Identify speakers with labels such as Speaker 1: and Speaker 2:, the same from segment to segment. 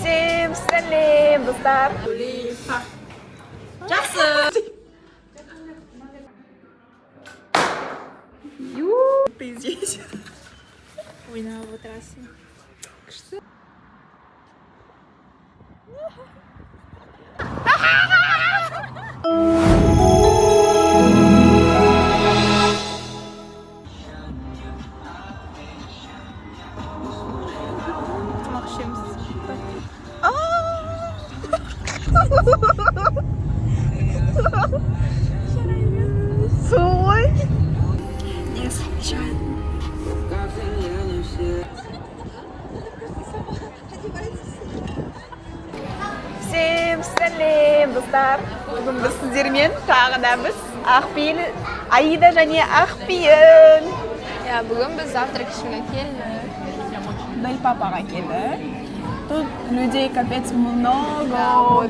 Speaker 1: Всем сәлем, достар. Жақсы. Ты здесь.
Speaker 2: Ойнап отырасың.
Speaker 1: Күшті.
Speaker 2: Тамақ ішеміз.
Speaker 1: Солай. Всем сәлем, достар. Бүгін біз сіздермен тағы да біз Ақпейіл, Аида және Ақпейіл.
Speaker 2: Я, бүгін біз завтрак ішуге келдік.
Speaker 1: Бель папаға келді. Тут людей капец много.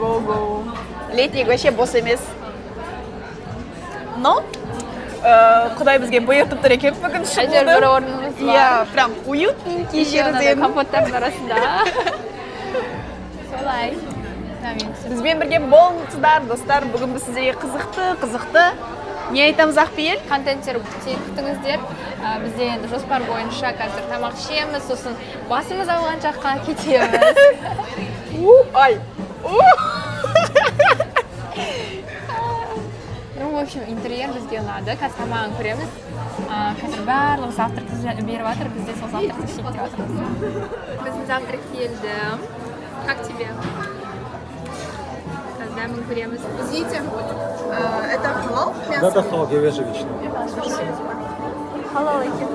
Speaker 1: Ого. Летний вообще бос емес. Но Құдай бізге бұйыртып тұр екен бүгін
Speaker 2: Әйтеуір бір
Speaker 1: шықылды.
Speaker 2: орнымыз бар.
Speaker 1: Иә, прям уютненький жерден.
Speaker 2: Комфорттардың арасында. Солай.
Speaker 1: Бізбен бірге болыңыздар, достар. Бүгін біз сіздерге қызықты. Не айтамыз Ақпейіл?
Speaker 2: Контенттер күтіңіздер. Бізде енді жоспар бойынша қазір тамақ ішеміз, сосын басымыз ауған жаққа кетеміз.
Speaker 1: Ай.
Speaker 2: Ну, в общем, интерьер бізге ұнады. Қазір тамағын көреміз. Қазір барлық завтракты беріп жатыр, бізде сол завтракты ішейік деп жатырмыз. Біздің завтрак келді. Как тебе? Дәмін көреміз.
Speaker 1: Видите, это халал мясо.
Speaker 3: Да, халал, говяжьевичный.
Speaker 2: Халал екен.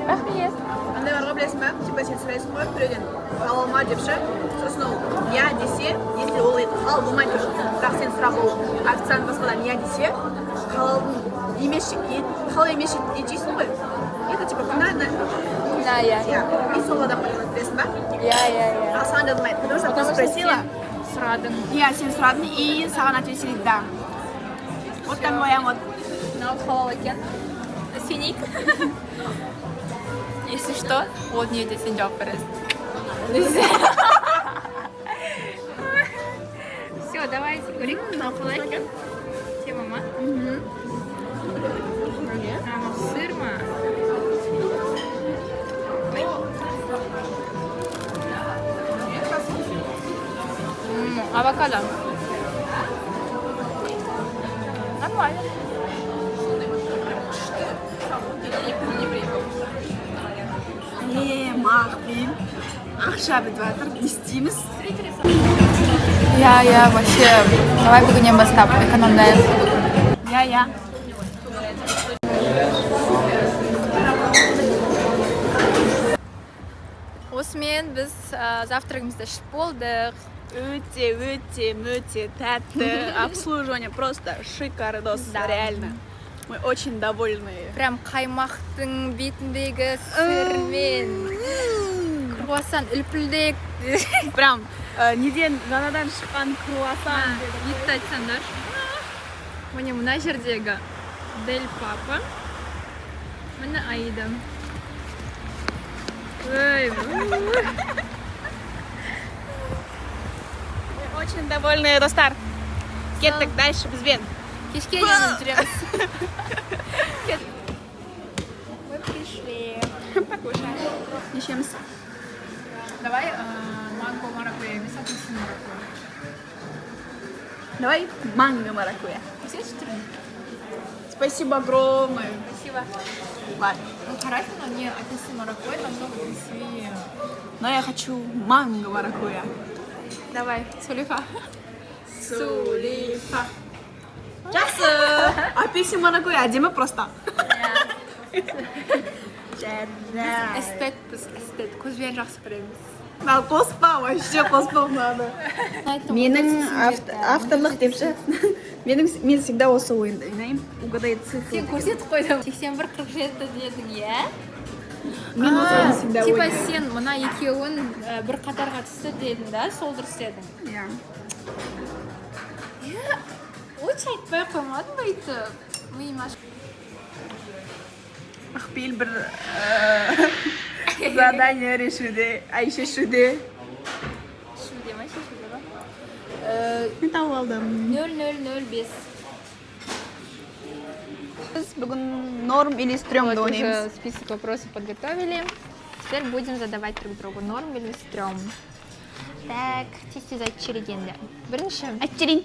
Speaker 2: Рахмет.
Speaker 1: Андайларға білесің бе? Типа сен сұрайсың ғой біреуден халал ма депші. Сосын ол я десе, если ол халал болмайды. Бірақ сен сұрап ол официант басқадан я десе, халал емес ет жейсің ғой. Это типа күнәні.
Speaker 2: Да, я.
Speaker 1: И сол адам білесің бе?
Speaker 2: Я.
Speaker 1: А саған да болмайды. Потому что ты спросила.
Speaker 2: Сұрадың.
Speaker 1: Я сен сұрадың и саған ответили да. Вот такой вот.
Speaker 2: Мынау халал екен. Сенейік. Если что, ол дүниеде сен жауап бересің. Все, давайте көрейік. Мынау қалай екен? Тема ма? Мынау сыр ма? Авокадо. Нормально.
Speaker 1: Ақпейіл. Ақша бітіп жатыр, не істейміз?
Speaker 2: Я вообще. Давай бүгіннен бастап экономдайық.
Speaker 1: Я.
Speaker 2: Осымен біз завтрагымызды ішіп болдық.
Speaker 1: Өте тәтті. Обслуживание просто шикардос, реально. Мы очень довольны.
Speaker 2: Прям қаймақтың бетіндегі сырмен. Круассан үлпілдек.
Speaker 1: Прям неден жаңадан шыққан круассан.
Speaker 2: Етті айтсаңдар. Міне мына жердегі Дель Папа. Міне Аида.
Speaker 1: Очень довольны, достар. Кеттік дальше бізбен.
Speaker 2: Кешке дейін жүреміз. Мы пришли.
Speaker 1: Покушаем. Ничем.
Speaker 2: Давай манго маракуйя, емес апельсин маракуйя.
Speaker 1: Давай манго маракуйя.
Speaker 2: Все четыре?
Speaker 1: Спасибо огромное.
Speaker 2: Спасибо.
Speaker 1: Ладно.
Speaker 2: Ну, хорошо, но не апельсин маракуйя намного красивее.
Speaker 1: Но я хочу манго маракуйя.
Speaker 2: Давай, сулифа.
Speaker 1: Сулифа. Жақсы. Апельсин маракуйя әдемі просто.
Speaker 2: Эстетпіз, эстет. Көзбен жақсы көреміз.
Speaker 1: Ал қоспа, вообще қоспа надо. Менің авторлық депші. Мен всегда осы ойында ойнаймын. Угадай цифры.
Speaker 2: Сен көрсетіп қойдым. 81-47 дедің, иә?
Speaker 1: Мен осы всегда
Speaker 2: Типа
Speaker 1: ойнаймын.
Speaker 2: сен мына екеуін бір қатарға түсті дедің да, сол дұрыс дедің.
Speaker 1: Иә.
Speaker 2: Лучше айтпай қоймадың ба өйтіп? Миым ашып.
Speaker 1: Ақпейіл бір задание шешуде. Мен тауып алдым.
Speaker 2: 0005.
Speaker 1: Біз бүгін норм или стрём
Speaker 2: Вот
Speaker 1: деп
Speaker 2: уже
Speaker 1: ойнаймыз.
Speaker 2: список вопросов подготовили. Теперь будем задавать друг другу норм или стрём. Так, тез айтып жіберейік енді. Бірінші,
Speaker 1: Айтып жіберейін.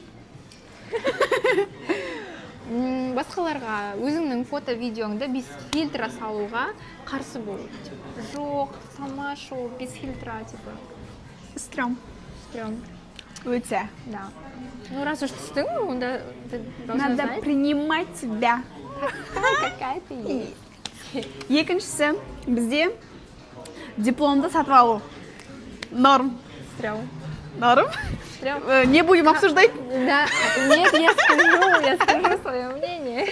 Speaker 2: басқаларға өзіңнің фото-видеоңды без фильтра салуға қарсы болу. Жоқ, сама шоу, без фильтра, типа.
Speaker 1: Стрём.
Speaker 2: Стрём.
Speaker 1: Өте.
Speaker 2: Да. Ну, раз уж түстің, онда ты должна
Speaker 1: Надо
Speaker 2: знать,
Speaker 1: принимать себя.
Speaker 2: какая ты есть.
Speaker 1: Екіншісі, бізде дипломды сатып алу. Норм.
Speaker 2: Стрём.
Speaker 1: Норм.
Speaker 2: Стрём.
Speaker 1: Не будем обсуждать.
Speaker 2: Да, нет, я скажу свое мнение.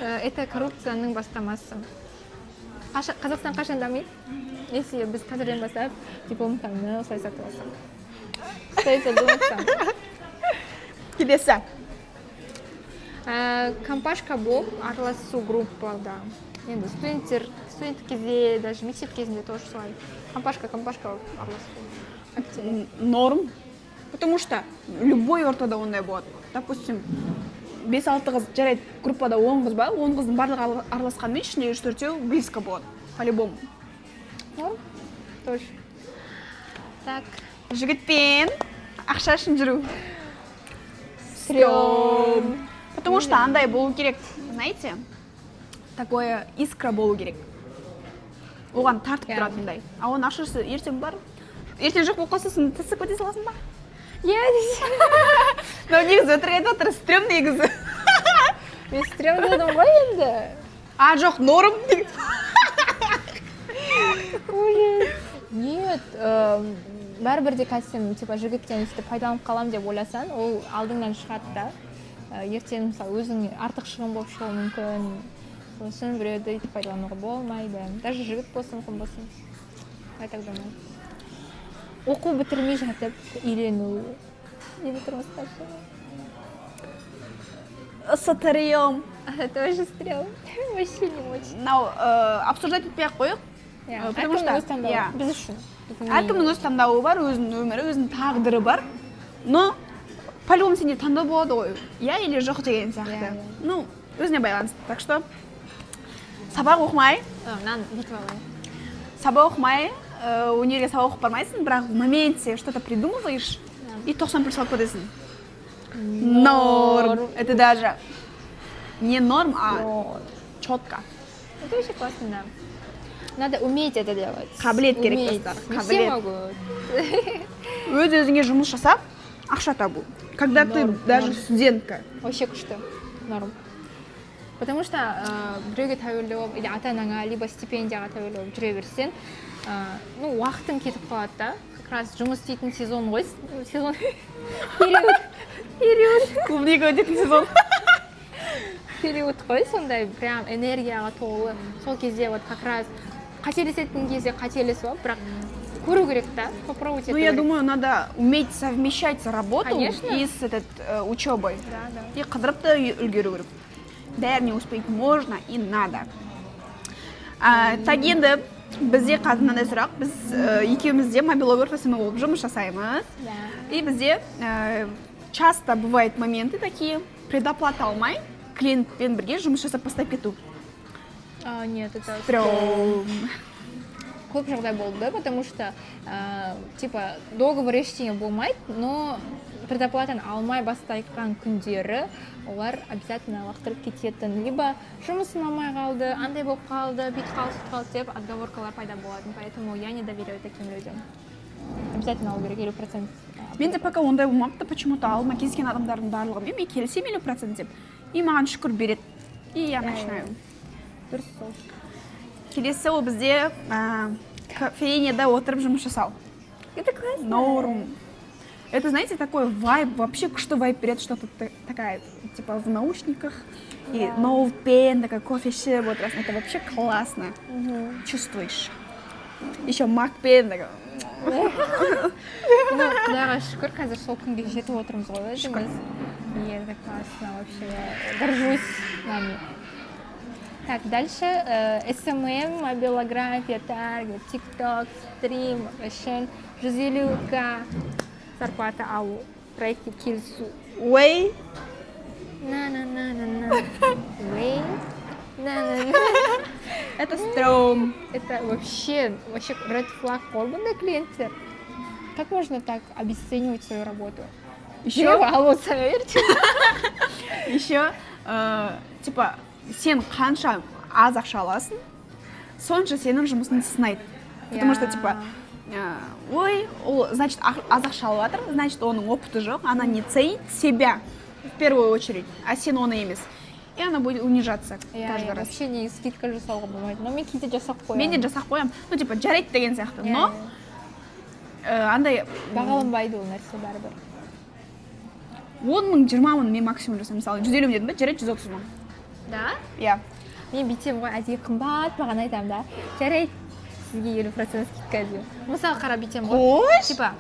Speaker 2: Это коррупцияның бастамасы. Қазақстан қашан дамиды? Если біз қазірден бастап дипломдарды осылай сатып алсақ. Остается думать.
Speaker 1: Келесі.
Speaker 2: Компашка болып араласу группада. Енді студент кезде, даже мектеп кезінде тоже солай. Компашка болып араласу. Как тебе?
Speaker 1: Норм. Потому что любой ортада ондай болады. Допустим, 5-6 қыз жарайды, группада 10 қыз ба, 10 қыздың барлығы араласқанмен ішінде 3-4 близко болады. По-любому.
Speaker 2: Норм? Тоже. Так.
Speaker 1: Жігітпен ақша үшін жүру.
Speaker 2: Стрём.
Speaker 1: Потому что андай болу керек, знаете, такое искра болу керек. Оған тартып тұратындай. А оның ақшасы ертең бар. Ертең жоқ болып қалса, сен тісіп өте саласың ба?
Speaker 2: Я
Speaker 1: Негізі өтірік айтып отыр, стрём негізі.
Speaker 2: мен стрём дедім ғой енді.
Speaker 1: А жоқ, норм.
Speaker 2: Нет, бәрібір де қазір сен типа жігіттен өстіп пайдаланып қалам деп ойласаң, ол алдыңнан шығады да. Ертең мысалы өзіңе артық шығын болып шығуы мүмкін. Сосын біреуді өйтіп пайдалануға болмайды. Даже жігіт болсын, кім болсын. Я так думаю. Оқу бітірмей жатып үйлену. Или тұрмысқа шығу.
Speaker 1: Сатырыйым.
Speaker 2: Это тоже стрём. Вообще не очень.
Speaker 1: Мынау обсуждать етпей-ақ қойық. Потому что,
Speaker 2: Әркімнің өз таңдауы. Біз үшін.
Speaker 1: Әркімнің өз таңдауы бар, өзінің өмірі, өзінің тағдыры бар. Но по-любому сенде таңдау болады ғой. Я или жоқ деген сияқты. Ну, өзіне байланысты. Так что сабақ оқымай,
Speaker 2: Мынаны бүйтіп алайын.
Speaker 1: сабақ оқымай, өнерге сабақ оқып бармайсың, бірақ в моменте что-то придумываешь и 90% алып кетесің. Норм. Это даже не норм, а четко.
Speaker 2: Это очень классно, да. Надо уметь это делать.
Speaker 1: Қабілет керек
Speaker 2: Уметь.
Speaker 1: достар.
Speaker 2: Не все
Speaker 1: Қабілет.
Speaker 2: могут.
Speaker 1: Өз-өзіңе жұмыс жасап, ақша табу. Когда ты
Speaker 2: Норм,
Speaker 1: даже
Speaker 2: норм.
Speaker 1: студентка.
Speaker 2: Вообще күшті. Норм. Потому что біреуге тәуелді болып, или ата-анаңа, либо стипендияға тәуелді болып жүре берсең, ну, уақытың кетіп қалады да. Как раз жұмыс істейтін сезон ғой. Сезон. Период.
Speaker 1: Клубника өтетін сезон.
Speaker 2: Период қой, сондай прям энергияға толы. Сол кезде вот как раз қателесетін кезде қателесіп алып, бірақ көру керек та, попробовать
Speaker 1: Ну,
Speaker 2: это
Speaker 1: я
Speaker 2: керек.
Speaker 1: думаю, надо уметь совмещать работу
Speaker 2: Конечно.
Speaker 1: и с учебой.
Speaker 2: Да, да.
Speaker 1: И қыдырып та үлгеру керек. Бәріне успеть можно и надо. Так енді бізде қазір мынандай сұрақ. Біз екеуміз де мобилограф СМ болып жұмыс жасаймыз.
Speaker 2: Да.
Speaker 1: И бізде часто бывают моменты такие, предоплата алмай, клиентпен бірге жұмыс жасап бастап кету.
Speaker 2: Нет, это
Speaker 1: Стрём.
Speaker 2: көп жағдай болды, потому что типа договор ештеңе болмайды, но предоплатаны алмай бастайқан күндері олар обязательно лақтырып кететін. Либо жұмысын алмай қалды, андай болып қалды, бүйтіп қалды, сөйтіп қалды деп отговоркалар пайда болатын. Поэтому я не доверяю таким людям. Обязательно алу керек 50%.
Speaker 1: Менде пока ондай болмапты, почему-то алма кезген адамдардың барлығымен мен келісем 50% деп. И маған шүкір береді. И я начинаю.
Speaker 2: Дұрыс сол.
Speaker 1: Келесі ол бізде кофейняда отырып жұмыс жасау.
Speaker 2: Это классно.
Speaker 1: Норм. Это, знаете, такой вайб, вообще что вайб берет, что-то такая, типа в наушниках, и ноутпен, такая кофе ішіп отырасың. Это вообще классно. Чувствуешь. Еще макпен, такой.
Speaker 2: Ну, құдайға шүкір, қазір сол күнге жетіп отырмыз ғой, өзіміз. И это классно вообще. Я горжусь нами. Так, дальше SMM, мобилография, таргет, TikTok, стрим, үшін 150К зарплата алу. проектке келісу.
Speaker 1: Way.
Speaker 2: На-на-на-на-на. Way. На-на-на.
Speaker 1: Это стрём.
Speaker 2: Это вообще red flag қой бұндай клиенттер. Как можно так обесценивать свою работу?
Speaker 1: Еще,
Speaker 2: алло, соверьте.
Speaker 1: еще, типа, сен қанша аз ақша аласың, сонша сенің жұмысыңды сынайды. Потому что, типа, ой, ол, значит, аз ақша алып жатыр, значит, оның опыты жоқ, она не ценит себя в первую очередь, а сен оны емес. И она будет унижаться каждый раз.
Speaker 2: Вообще не скидка жасауға болмайды. Но мен кейде жасап қоямын.
Speaker 1: Мен де жасап қоямын. Ну, типа, жарайды деген сияқты. Но, андай...
Speaker 2: бағаланбайды ол нәрсе бәрібір.
Speaker 1: 10 мың, 20 мың мен максимум жасаймын. Мысалы, 150 мың дедім бе, жарайды 130 мың.
Speaker 2: Да?
Speaker 1: Иә.
Speaker 2: Мен бүйтемін ғой, әдейі қымбат маған айтамын да. Жарайды, сізге 50% скидка деймін. Мысалы, қара бүйтемін ғой.
Speaker 1: Қош!
Speaker 2: Типа,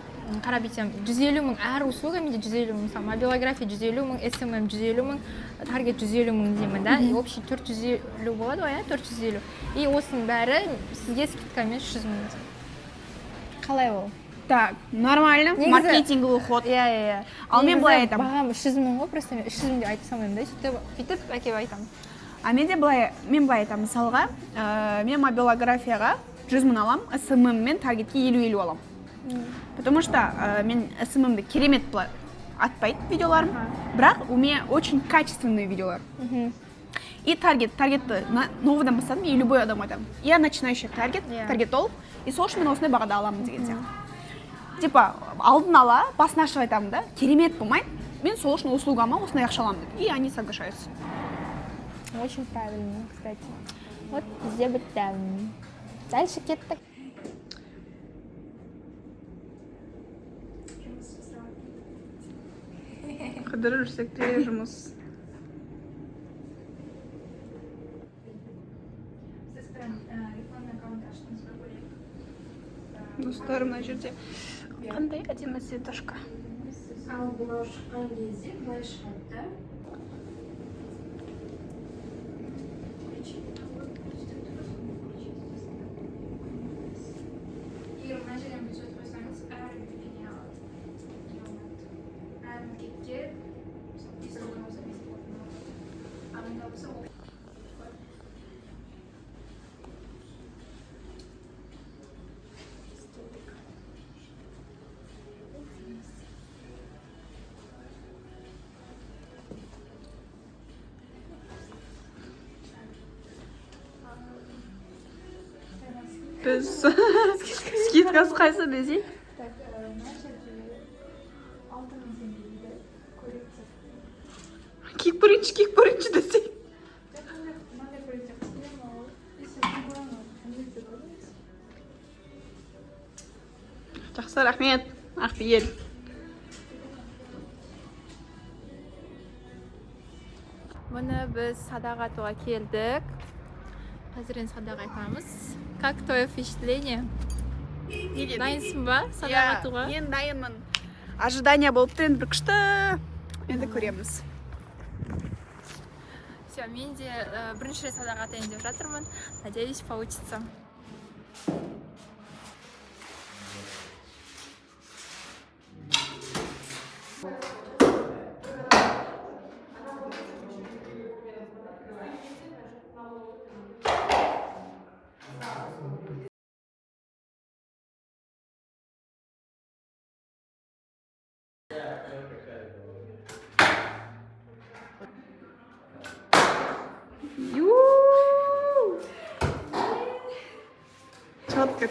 Speaker 2: қара бүйтемін, 150 мың, әр услуга менде 150 мың. Мысалы, мобилография 150 мың, SMM 150 мың, таргет 150 мың деймін, да? И общий 450 болады ғой, 450. И осының бәрі сізге скидкамен 100 мың. Қалай ол?
Speaker 1: Так, нормально. Маркетинговый ход.
Speaker 2: Иә.
Speaker 1: Ал мен былай айтамын.
Speaker 2: Бағам 300 мың ғой, просто мен 300 мың деп айта салмаймын да, сөйтіп әкеп айтамын.
Speaker 1: А мен былай айтамын, мысалға, мен мобилографияға 100 мың алам, SMM мен таргетке 50-50 алам. Потому что мен SMM-ді керемет былай атпайды видеоларым, бірақ у меня очень качественные видеолар. И таргетті новыдан бастадым, и любой адам айтамын. Я начинающий таргетолог, и сол үшін мен осындай бағада аламын деген сияқты. Типа, алдын ала, басын ашып айтамын да, керемет болмайды, мен сол үшін услугама осындай ақша аламын деп. И они соглашаются.
Speaker 2: Очень правильно, кстати. Вот бізде бітті. Дальше кеттік.
Speaker 1: Қыдырып жүрсек те жұмыс. Достарым мына жерде қандай әдемі цветошка.
Speaker 3: Ал бұлар шыққан кезде былай шығады да. Егер мына жерден бюджет қойсаңыз, әр бюджетіне әр макетке 5 доллар болса 5 доллар. А мында болса ол
Speaker 1: Біз скидкасы қайсы десей?
Speaker 3: так, мына жерде 6000 теңгеге коррекция.
Speaker 1: Кик бірінші десей.
Speaker 3: Мынандай коррекция қылып ал. Если қойған конверсия болады.
Speaker 1: Жақсы, рахмет, Ақбиел.
Speaker 2: Мұны біз садаға туға келдік. Қазір енді садаға айтамыз. Как твое впечатление? Дайынсың ба садаға туға?
Speaker 1: Мен дайынмын. Ожидания болыпты, енді бір күшті. Енді көреміз.
Speaker 2: Все, мен де бірінші рет садаға атайын деп жатырмын. Надеюсь, получится.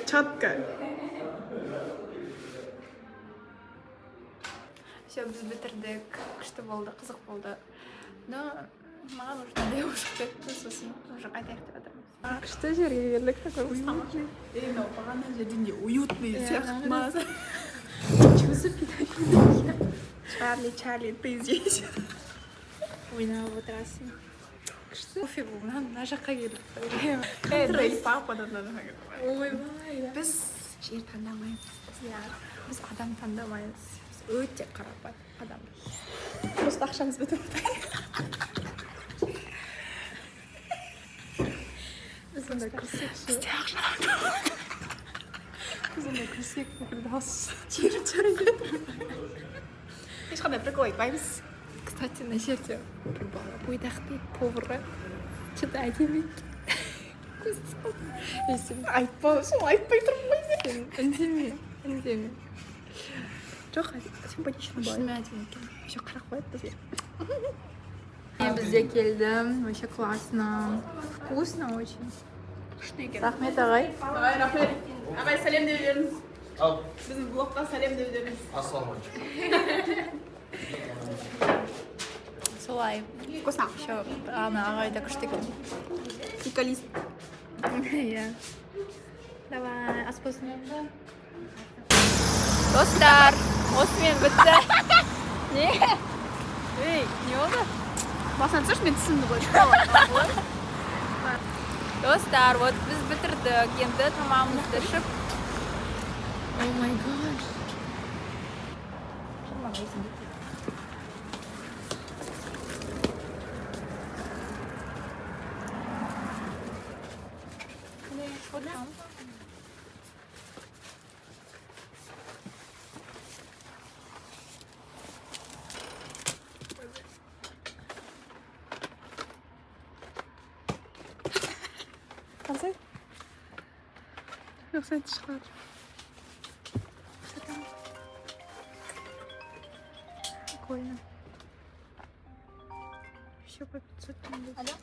Speaker 1: Четко.
Speaker 2: Все, біз бітірдік. Күшті болды, қызық болды. Но маған уже надоело кетті, сосын уже қайтайық деп жатырмыз.
Speaker 1: Күшті жерге келдік, такой уютный. Мынау бағана жерде уютный сияқты ма? Чарли, ты здесь.
Speaker 2: Ойнап отырасың. Кофе бұл, мына жаққа келіп.
Speaker 1: Контроль пападан
Speaker 2: Ойбай.
Speaker 1: Біз жер таңдамаймыз.
Speaker 2: Біз адам таңдамаймыз. Біз өте қарапайым адамбыз.
Speaker 1: Просто ақшамыз бітіп
Speaker 2: Біз онда күрсек ше.
Speaker 1: бізде ақша.
Speaker 2: Біз онда күрсек бүкіл дауыс.
Speaker 1: ешқандай прикол айтпаймыз.
Speaker 2: Кстати, мына жерде бір бала бойдақ дейді, повары. Что-то әдемі екен.
Speaker 1: Айтпа, сол айтпай тұрмын ғой мен.
Speaker 2: Үндеме.
Speaker 1: Жоқ, симпатичный бала.
Speaker 2: Шынымен әдемі екен.
Speaker 1: Еще қарап қояды бізге.
Speaker 2: Бізде келді, вообще классно. Вкусно очень. Рахмет ағай.
Speaker 1: Ағай, рахмет. Ағай, сәлем деп жіберіңіз.
Speaker 4: Ал.
Speaker 1: Біздің блогтан сәлем деп жіберіңіз.
Speaker 4: Ассалаумағалейкум.
Speaker 2: Солай.
Speaker 1: Вкусно.
Speaker 2: Еще ана ағай да күшті екен.
Speaker 1: Приколист.
Speaker 2: Иә. Давай, ас болсын. Достар, осымен бітті. Не? Ей, не болды?
Speaker 1: Басынан түсірші, мен түсінді ғой.
Speaker 2: Достар, вот біз бітірдік, енді тамағымызды ішіп. О май гаш.
Speaker 1: Қалсай? Жоқ, сәті шығар. Прикольно. Еще по 500 тенге.
Speaker 2: Алло?